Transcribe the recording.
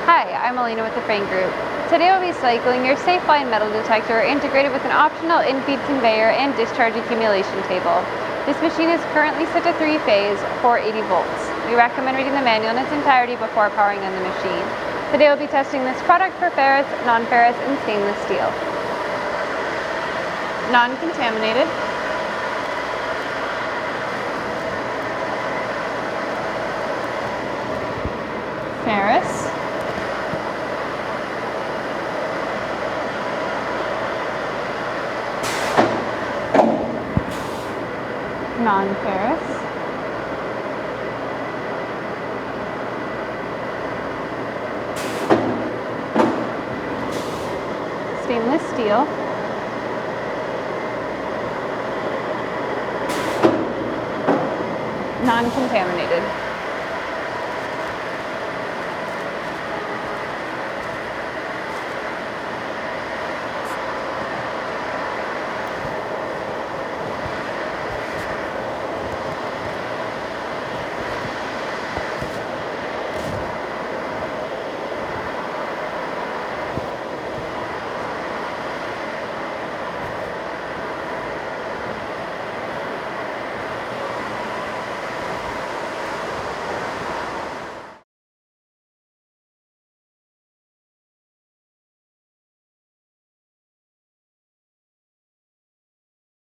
Hi, I'm Alina with the Frain Group. Today we'll be cycling your Safeline metal detector integrated with an optional in-feed conveyor and discharge accumulation table. This machine is currently set to 3-phase, 480 volts. We recommend reading the manual in its entirety before powering on the machine. Today we'll be testing this product for ferrous, non-ferrous, and stainless steel. Non-contaminated. Ferrous. Non-ferrous. Stainless steel. Non-contaminated.